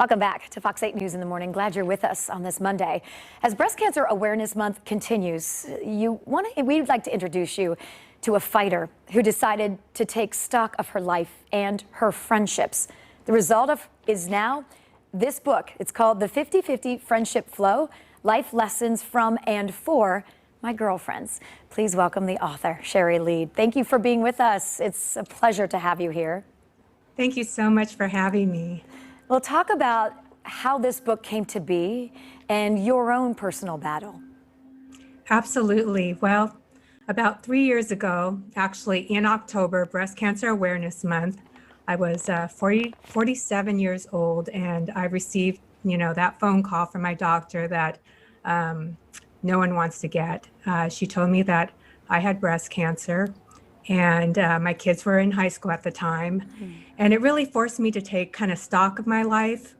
Welcome back to Fox 8 News in the Morning. Glad you're with us on this Monday. As Breast Cancer Awareness Month continues, we'd like to introduce you to a fighter who decided to take stock of her life and her friendships. The result is now this book. It's called The 50/50 Friendship Flow, Life Lessons from and for My Girlfriends. Please welcome the author, Sherry Lead. Thank you for being with us. It's a pleasure to have you here. Thank you so much for having me. We'll talk about how this book came to be and your own personal battle. Absolutely. Well, about 3 years ago, actually in October, Breast Cancer Awareness Month, I was 47 years old, and I received, that phone call from my doctor that no one wants to get. She told me that I had breast cancer, and my kids were in high school at the time. And it really forced me to take kind of stock of my life.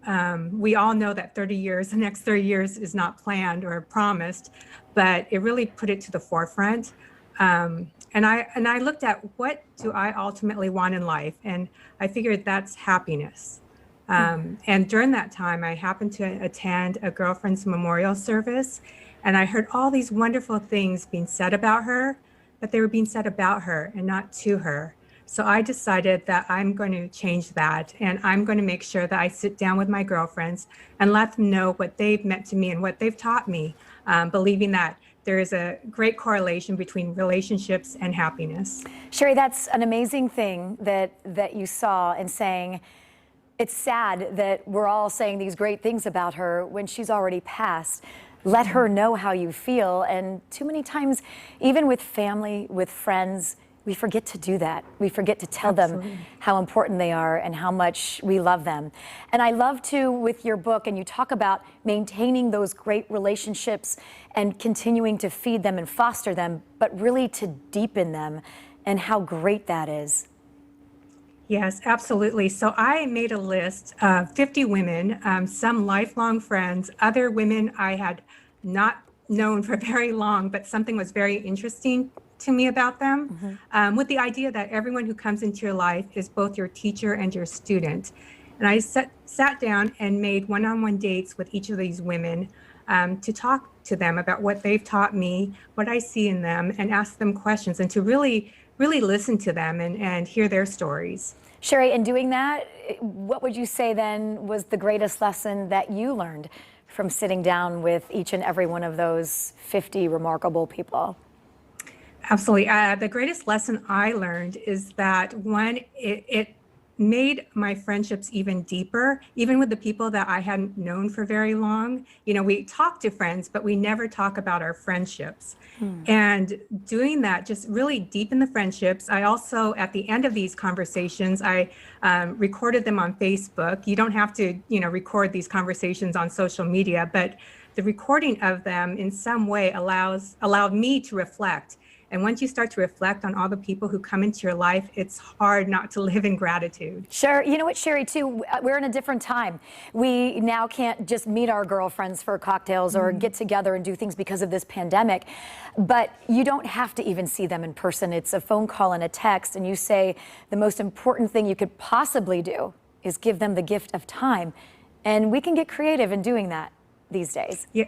We all know that the next 30 years is not planned or promised, but it really put it to the forefront. And I looked at, what do I ultimately want in life? And I figured that's happiness. And during that time, I happened to attend a girlfriend's memorial service, and I heard all these wonderful things being said about her, but they were being said about her and not to her. So I decided that I'm going to change that, and I'm going to make sure that I sit down with my girlfriends and let them know what they've meant to me and what they've taught me, believing that there is a great correlation between relationships and happiness. Sherry, that's an amazing thing that you saw, and saying it's sad that we're all saying these great things about her when she's already passed. Let her know how you feel. And too many times, even with family, with friends, we forget to do that. We forget to tell them how important they are and how much we love them. And I love to, with your book, and you talk about maintaining those great relationships and continuing to feed them and foster them, but really to deepen them, and how great that is. Yes, absolutely. So I made a list of 50 women, some lifelong friends, other women I had not known for very long, but something was very interesting to me about them, with the idea that everyone who comes into your life is both your teacher and your student. And I sat down and made one-on-one dates with each of these women to talk to them about what they've taught me, what I see in them, and ask them questions, and to really listen to them and hear their stories. Sherry, in doing that, what would you say then was the greatest lesson that you learned from sitting down with each and every one of those 50 remarkable people? Absolutely. The greatest lesson I learned is that, one, it made my friendships even deeper, even with the people that I hadn't known for very long. We talk to friends, but we never talk about our friendships. And doing that just really deepened the friendships. I also, at the end of these conversations, I recorded them on Facebook. You don't have to, record these conversations on social media, but the recording of them in some way allowed me to reflect. And once you start to reflect on all the people who come into your life, it's hard not to live in gratitude. Sure. You know what, Sherry, too, we're in a different time. We now can't just meet our girlfriends for cocktails or get together and do things because of this pandemic. But you don't have to even see them in person. It's a phone call and a text, and you say the most important thing you could possibly do is give them the gift of time. And we can get creative in doing that these days. Yeah.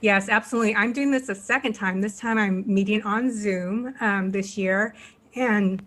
Yes, absolutely. I'm doing this a second time. This time I'm meeting on Zoom this year. And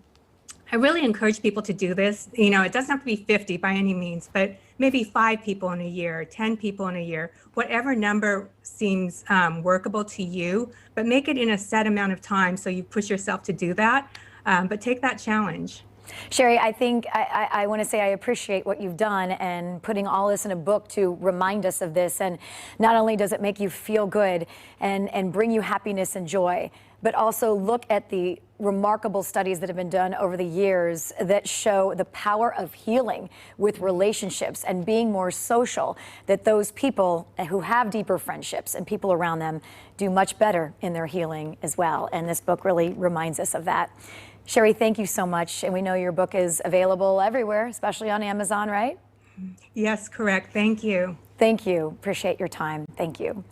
I really encourage people to do this. It doesn't have to be 50 by any means, but maybe 5 people in a year, 10 people in a year, whatever number seems workable to you, but make it in a set amount of time so you push yourself to do that. But take that challenge. Sherry, I think I want to say I appreciate what you've done and putting all this in a book to remind us of this. And not only does it make you feel good and bring you happiness and joy, but also look at the remarkable studies that have been done over the years that show the power of healing with relationships and being more social, that those people who have deeper friendships and people around them do much better in their healing as well. And this book really reminds us of that. Sherry, thank you so much. And we know your book is available everywhere, especially on Amazon, right? Yes, correct. Thank you. Thank you. Appreciate your time. Thank you.